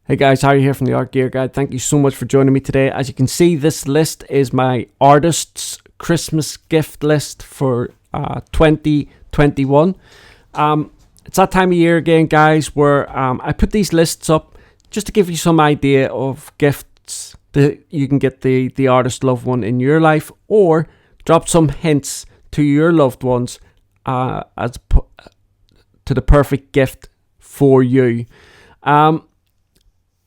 Hey guys, Harry here from the Art Gear Guide. Thank you so much for joining me today. As you can see, this list is my artist's Christmas gift list for 2021. It's that time of year again, guys, where I put these lists up just to give you some idea of gifts that you can get the artist loved one in your life, or drop some hints to your loved ones to the perfect gift for you.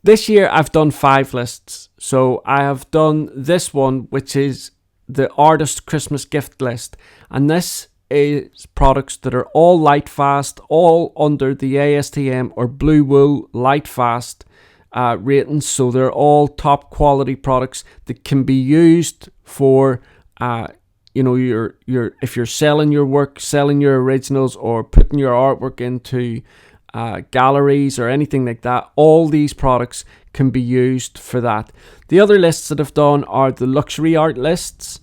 This year I've done 5 lists. So I have done this one, which is the artist Christmas gift list. And this is products that are all Lightfast, all under the ASTM or Blue Wool Lightfast ratings. So they're all top quality products that can be used for your if you're selling your work, selling your originals, or putting your artwork into galleries or anything like that. All these products can be used for that. The other lists that I've done are the luxury art lists,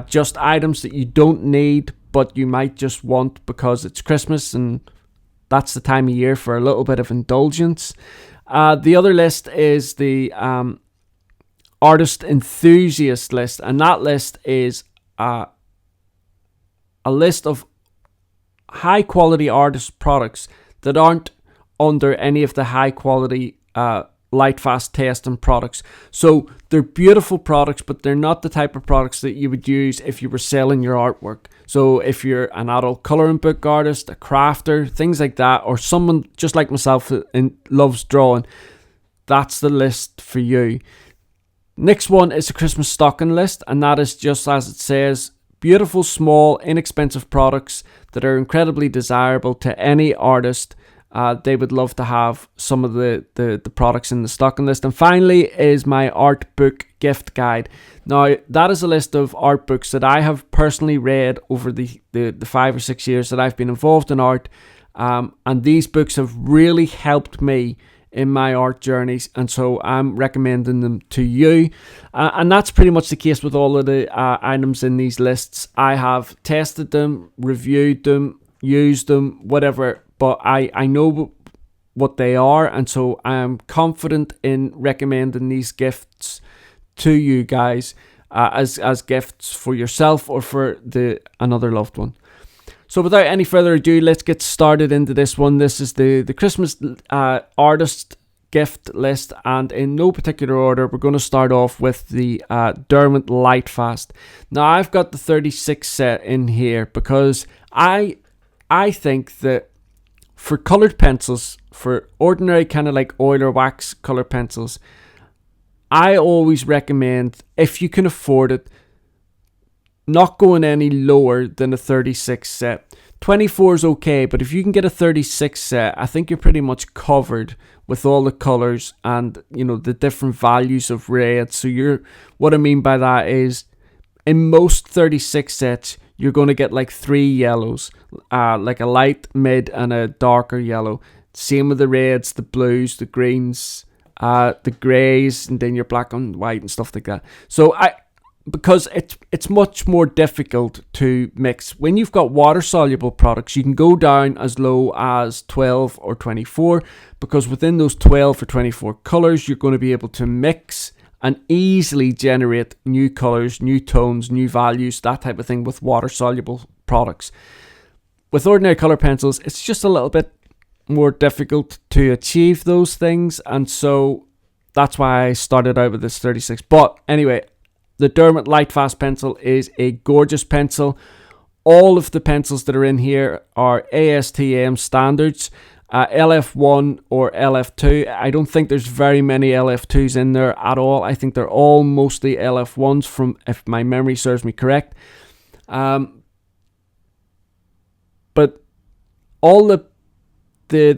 just items that you don't need but you might just want because it's Christmas and that's the time of year for a little bit of indulgence. The other list is the artist enthusiast list, and that list is a list of high quality artist products that aren't under any of the high quality Lightfast testing products. So they're beautiful products, but they're not the type of products that you would use if you were selling your artwork. So if you're an adult colouring book artist, a crafter, things like that, or someone just like myself that loves drawing, that's the list for you. Next one is a Christmas stocking list, and that is just as it says, beautiful, small, inexpensive products that are incredibly desirable to any artist. They would love to have some of the products in the stocking list. And finally is my art book gift guide. Now, that is a list of art books that I have personally read over the 5 or 6 years that I've been involved in art. And these books have really helped me in my art journeys, and so I'm recommending them to you. And that's pretty much the case with all of the items in these lists. I have tested them, reviewed them, used them, whatever, but I know what they are, and so I am confident in recommending these gifts to you guys as gifts for yourself or for another loved one. So without any further ado, let's get started into this one. This is the Christmas artist gift list, and in no particular order, we're going to start off with the Derwent Lightfast. Now, I've got the 36 set in here because I think that for coloured pencils, for ordinary kind of like oil or wax colour pencils, I always recommend, if you can afford it, not going any lower than a 36 set. 24 is okay, but if you can get a 36 set, I think you're pretty much covered with all the colours and, the different values of red. So what I mean by that is, in most 36 sets, you're going to get like 3 yellows, like a light, mid, and a darker yellow. Same with the reds, the blues, the greens, the greys, and then your black and white and stuff like that. So because it's much more difficult to mix. When you've got water-soluble products, you can go down as low as 12 or 24, because within those 12 or 24 colours, you're going to be able to mix and easily generate new colours, new tones, new values, that type of thing with water-soluble products. With ordinary colour pencils, it's just a little bit more difficult to achieve those things, and so that's why I started out with this 36. But anyway, the Derwent Lightfast pencil is a gorgeous pencil. All of the pencils that are in here are ASTM standards, LF1 or LF2. I don't think there's very many LF2s in there at all. I think they're all mostly LF1s, from if my memory serves me correct. But all the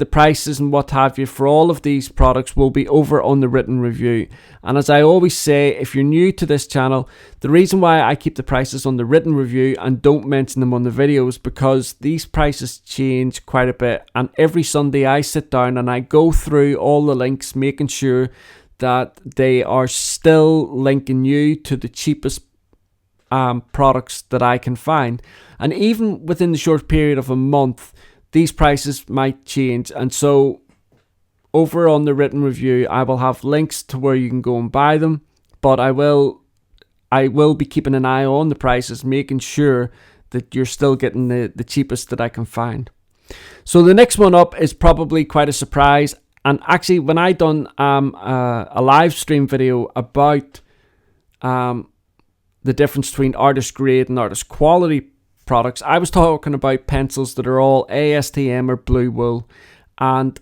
prices and what have you for all of these products will be over on the written review. And as I always say, if you're new to this channel, the reason why I keep the prices on the written review and don't mention them on the videos, because these prices change quite a bit, and every Sunday I sit down and I go through all the links, making sure that they are still linking you to the cheapest products that I can find. And even within the short period of a month, these prices might change, and so over on the written review, I will have links to where you can go and buy them, but I will be keeping an eye on the prices, making sure that you're still getting the cheapest that I can find. So the next one up is probably quite a surprise. And actually, when I done a live stream video about the difference between artist grade and artist quality products, I was talking about pencils that are all ASTM or blue wool. And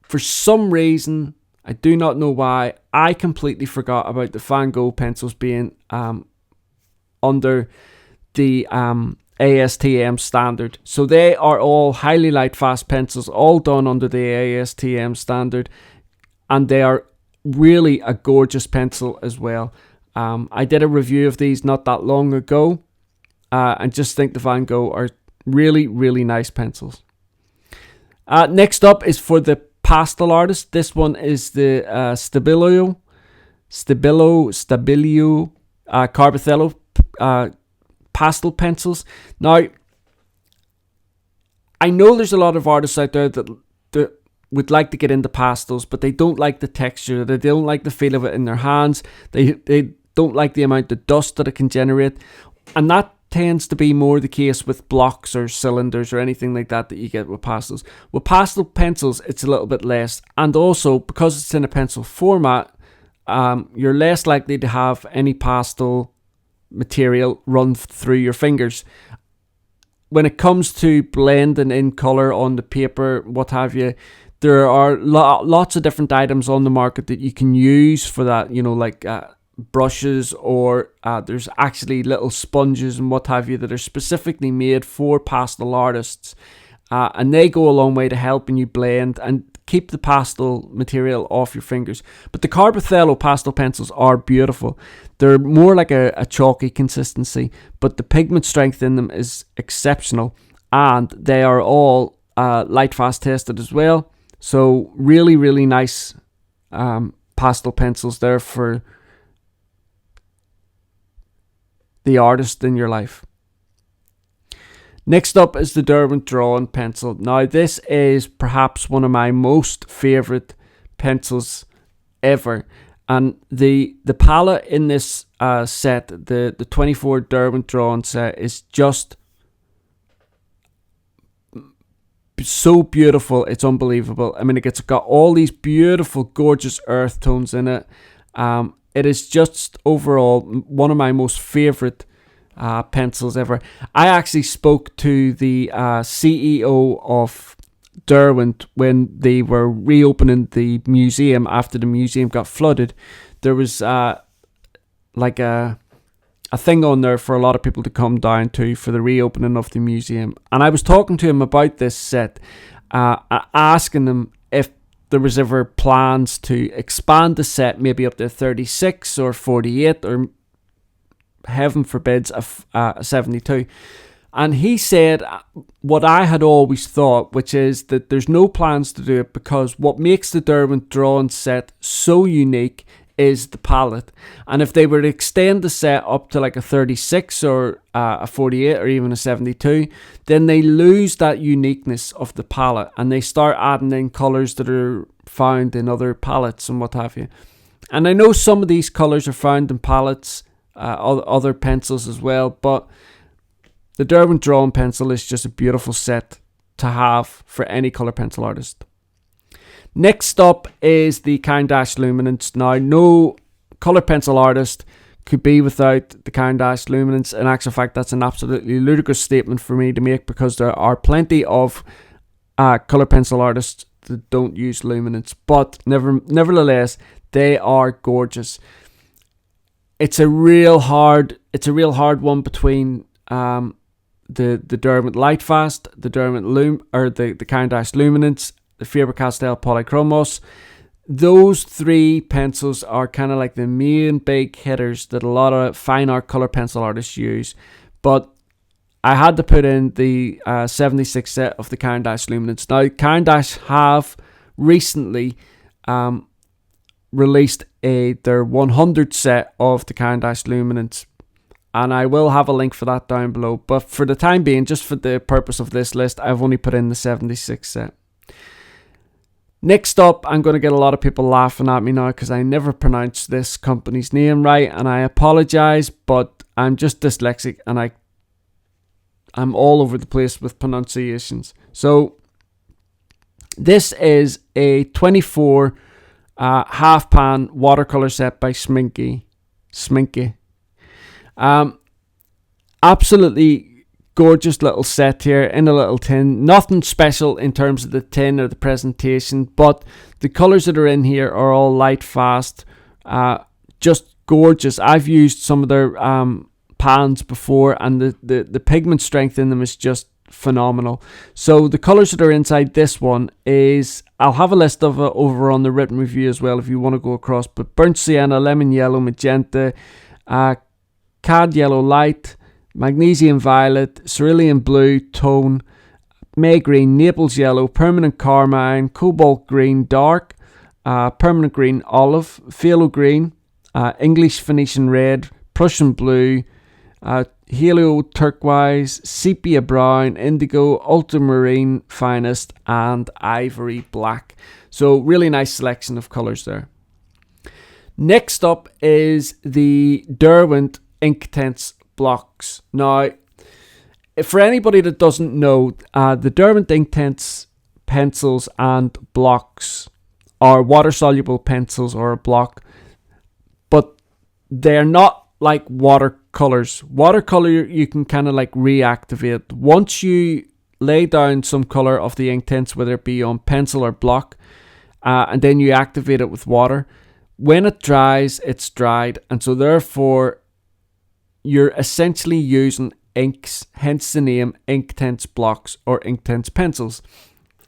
for some reason, I do not know why, I completely forgot about the Van Gogh pencils being under the ASTM standard. So they are all highly lightfast pencils, all done under the ASTM standard, and they are really a gorgeous pencil as well. I did a review of these not that long ago, and just think the Van Gogh are really, really nice pencils. Next up is for the pastel artist. This one is the Stabilo Carbothello pastel pencils. Now, I know there's a lot of artists out there that would like to get into pastels, but they don't like the texture, they don't like the feel of it in their hands, they don't like the amount of dust that it can generate, and that tends to be more the case with blocks or cylinders or anything like that you get with pastels. With pastel pencils, it's a little bit less, and also because it's in a pencil format, you're less likely to have any pastel material run through your fingers. When it comes to blending in colour on the paper, what have you, there are lots of different items on the market that you can use for that, like brushes, or there's actually little sponges and what have you that are specifically made for pastel artists, and they go a long way to helping you blend and keep the pastel material off your fingers. But the Carbothello pastel pencils are beautiful. They're more like a chalky consistency, but the pigment strength in them is exceptional, and they are all Lightfast tested as well. So really, really nice pastel pencils there for the artist in your life. Next up is the Derwent Drawing Pencil. Now, this is perhaps one of my most favourite pencils ever. And the palette in this set, the 24 Derwent Drawing set, is just so beautiful. It's unbelievable. I mean, it's got all these beautiful, gorgeous earth tones in it. It is just overall one of my most favourite pencils ever. I actually spoke to the CEO of Derwent when they were reopening the museum after the museum got flooded. There was like a thing on there for a lot of people to come down to for the reopening of the museum, and I was talking to him about this set, asking him if there was ever plans to expand the set maybe up to 36 or 48 or heaven forbids a 72. And he said what I had always thought, which is that there's no plans to do it because what makes the Derwent Drawing set so unique is the palette. And if they were to extend the set up to like a 36 or a 48 or even a 72, then they lose that uniqueness of the palette and they start adding in colours that are found in other palettes and what have you. And I know some of these colours are found in palettes, other pencils as well, but the Derwent Drawing Pencil is just a beautiful set to have for any colour pencil artist. Next up is the Carandish Luminance. Now, no colour pencil artist could be without the Carandish Luminance. In actual fact, that's an absolutely ludicrous statement for me to make because there are plenty of colour pencil artists that don't use Luminance, but nevertheless, they are gorgeous. It's a real hard one between the Derwent Lightfast, the Derwent the Carandish Luminance, the Faber-Castell Polychromos. Those three pencils are kind of like the main big hitters that a lot of fine art colour pencil artists use. But I had to put in the 76 set of the Carandish Luminance. Now, Carandish have recently released their 100 set of the Carandish Luminance, and I will have a link for that down below. But for the time being, just for the purpose of this list, I've only put in the 76 set. Next up, I'm going to get a lot of people laughing at me now because I never pronounced this company's name right, and I apologize, but I'm just dyslexic and I'm all over the place with pronunciations. So this is a 24 half pan watercolor set by Sminky. Absolutely gorgeous little set here in a little tin. Nothing special in terms of the tin or the presentation, but the colors that are in here are all Lightfast. Just gorgeous. I've used some of their pans before, and the pigment strength in them is just phenomenal. So the colors that are inside this one is, I'll have a list of it over on the written review as well if you want to go across, but burnt sienna, lemon yellow, magenta, cad yellow light, magnesium violet, cerulean blue tone, May green, Naples yellow, permanent carmine, cobalt green dark, permanent green olive, phthalo green, English Phoenician red, Prussian blue, helio turquoise, sepia brown, indigo, ultramarine finest, and ivory black. So really nice selection of colours there. Next up is the Derwent Inktense blocks. Now, for anybody that doesn't know, the Derwent Inktense pencils and blocks are water-soluble pencils or a block, but they're not like watercolors. Watercolor you can kind of like reactivate. Once you lay down some color of the Inktense, whether it be on pencil or block, and then you activate it with water, when it dries, it's dried, and so therefore you're essentially using inks, hence the name Inktense blocks or Inktense pencils.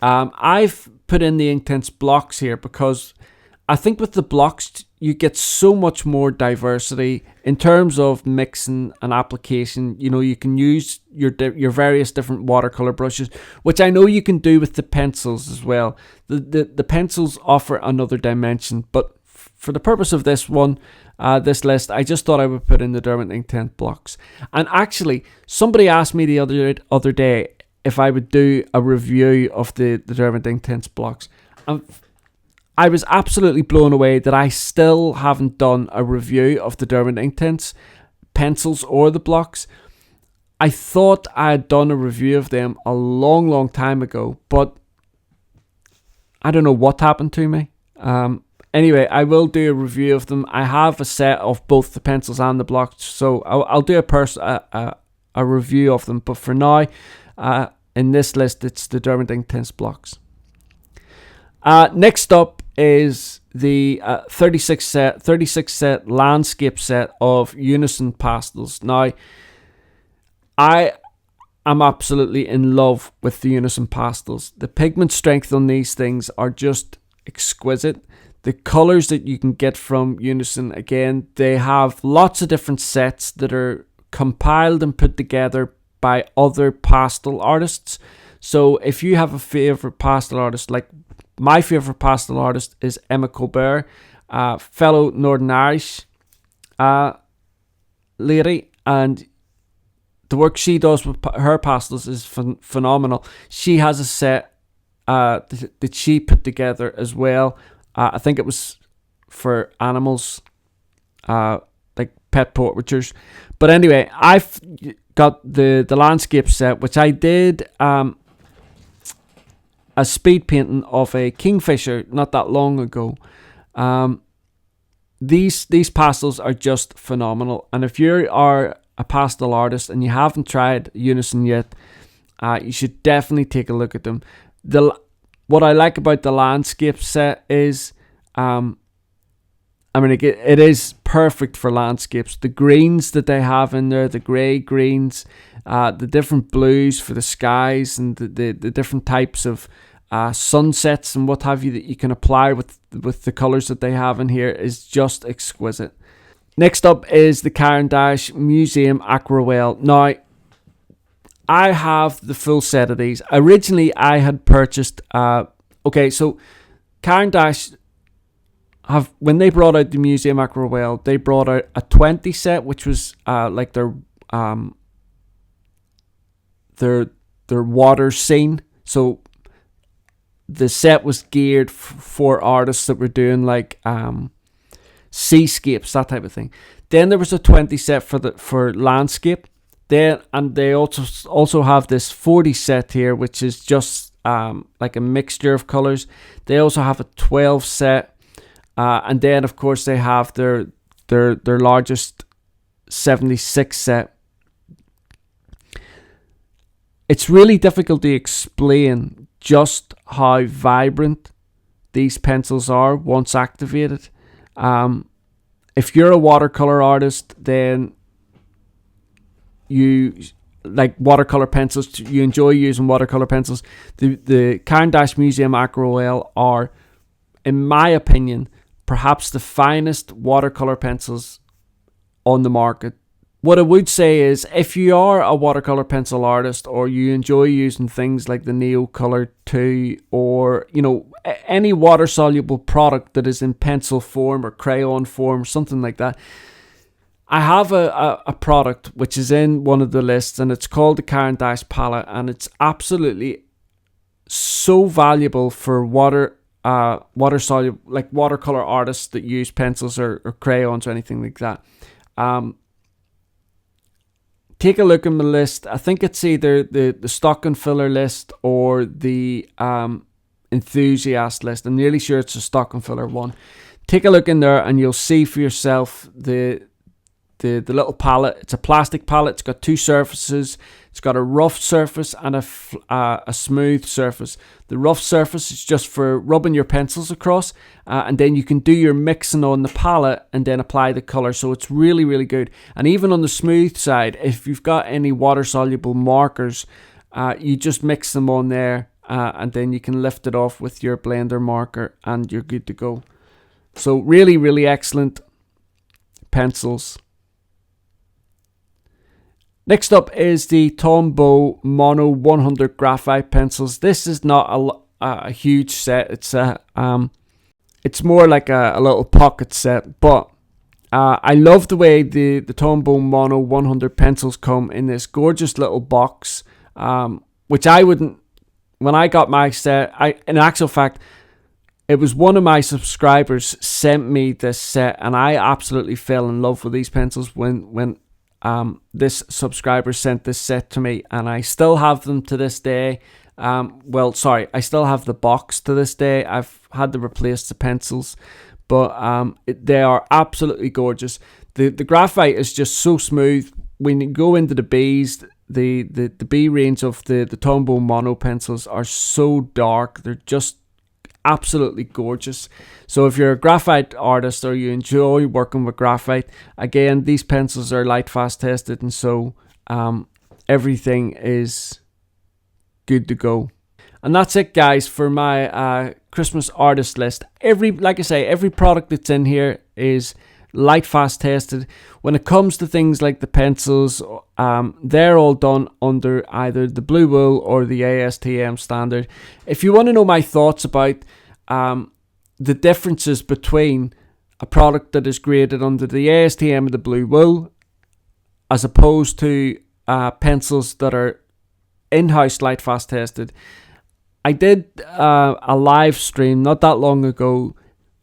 I've put in the Inktense blocks here because I think with the blocks you get so much more diversity in terms of mixing and application. You know, you can use your various different watercolor brushes, which I know you can do with the pencils as well. The pencils offer another dimension, but for the purpose of this one, this list, I just thought I would put in the Derwent Inktense blocks. And actually, somebody asked me the other day if I would do a review of the Derwent Inktense blocks. And I was absolutely blown away that I still haven't done a review of the Derwent Inktense pencils or the blocks. I thought I had done a review of them a long time ago, but I don't know what happened to me. Anyway, I will do a review of them. I have a set of both the pencils and the blocks, so I'll do a review of them. But for now, in this list, it's the Derwent Inktense blocks. Next up is the 36 set landscape set of Unison pastels. Now, I am absolutely in love with the Unison pastels. The pigment strength on these things are just exquisite. The colours that you can get from Unison, again, they have lots of different sets that are compiled and put together by other pastel artists. So if you have a favourite pastel artist, like my favourite pastel artist is Emma Colbert, fellow Northern Irish lady, and the work she does with her pastels is phenomenal. She has a set that she put together as well. I think it was for animals, like pet portraitures. But anyway, I've got the landscape set, which I did a speed painting of a kingfisher not that long ago. These pastels are just phenomenal. And if you are a pastel artist and you haven't tried Unison yet, you should definitely take a look at them. What I like about the landscape set is, it is perfect for landscapes. The greens that they have in there, the grey greens, the different blues for the skies, and the different types of sunsets and what have you that you can apply with the colours that they have in here is just exquisite. Next up is the Carandish Museum Aquarelle. Now, I have the full set of these. Originally, I had purchased... so Carandish when they brought out the Museum Aquarelle, they brought out a 20 set, which was like their water scene. So the set was geared for artists that were doing like seascapes, that type of thing. Then there was a 20 set for landscape. Then, and they also have this 40 set here, which is just like a mixture of colors. They also have a 12 set, and then of course they have their largest 76 set. It's really difficult to explain just how vibrant these pencils are once activated. If you're a watercolor artist, then you like watercolor pencils, you enjoy using watercolor pencils. The Carandish Museum Acro Oil are, in my opinion, perhaps the finest watercolor pencils on the market. What I would say is, if you are a watercolor pencil artist, or you enjoy using things like the Neo Color 2, or any water soluble product that is in pencil form or crayon form, something like that, I have a product which is in one of the lists, and it's called the Carandish palette, and it's absolutely so valuable for water soluble, like watercolor artists that use pencils or crayons or anything like that. Take a look at my list. I think it's either the stock and filler list or the enthusiast list. I'm nearly sure it's a stock and filler one. Take a look in there and you'll see for yourself the little palette. It's a plastic palette. It's got two surfaces. It's got a rough surface and a smooth surface. The rough surface is just for rubbing your pencils across, and then you can do your mixing on the palette and then apply the color. So it's really, really good. And even on the smooth side, if you've got any water soluble markers, you just mix them on there, and then you can lift it off with your blender marker and you're good to go. So really, really excellent pencils. Next up is the Tombow Mono 100 graphite pencils. This is not a huge set. It's more like a little pocket set. But I love the way the Tombow Mono 100 pencils come in this gorgeous little box, which I wouldn't. When I got my set, in actual fact, it was one of my subscribers sent me this set, and I absolutely fell in love with these pencils when this subscriber sent this set to me, and I still have them to this day. I still have the box to this day. I've had to replace the pencils, but they are absolutely gorgeous. The graphite is just so smooth. When you go into the Bs, the B range of the Tombow Mono pencils are so dark. They're just absolutely gorgeous. So if you're a graphite artist or you enjoy working with graphite, again, these pencils are Lightfast tested, and so everything is good to go. And that's it, guys, for my Christmas artist list. Every product that's in here is Lightfast tested. When it comes to things like the pencils, they're all done under either the Blue Wool or the ASTM standard. If you want to know my thoughts about the differences between a product that is graded under the ASTM and the Blue Wool, as opposed to pencils that are in-house Lightfast tested, I did a live stream not that long ago.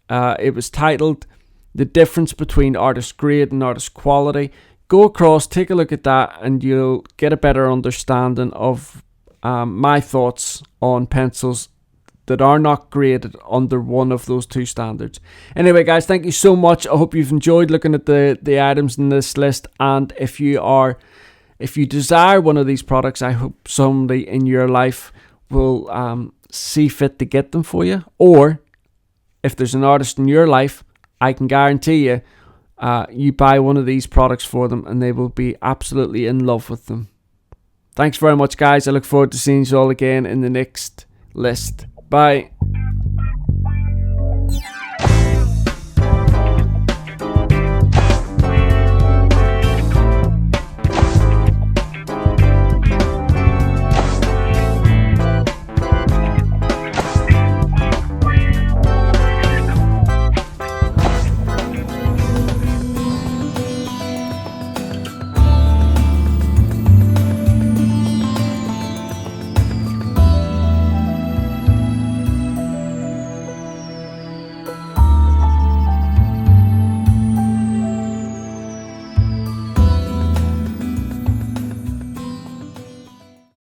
It was titled "The Difference Between Artist Grade and Artist Quality." Go across, take a look at that, and you'll get a better understanding of my thoughts on pencils that are not graded under one of those two standards. Anyway, guys, thank you so much. I hope you've enjoyed looking at the items in this list, and if you desire one of these products, I hope somebody in your life will see fit to get them for you. Or if there's an artist in your life, I can guarantee you, you buy one of these products for them and they will be absolutely in love with them. Thanks very much, guys. I look forward to seeing you all again in the next list. Bye.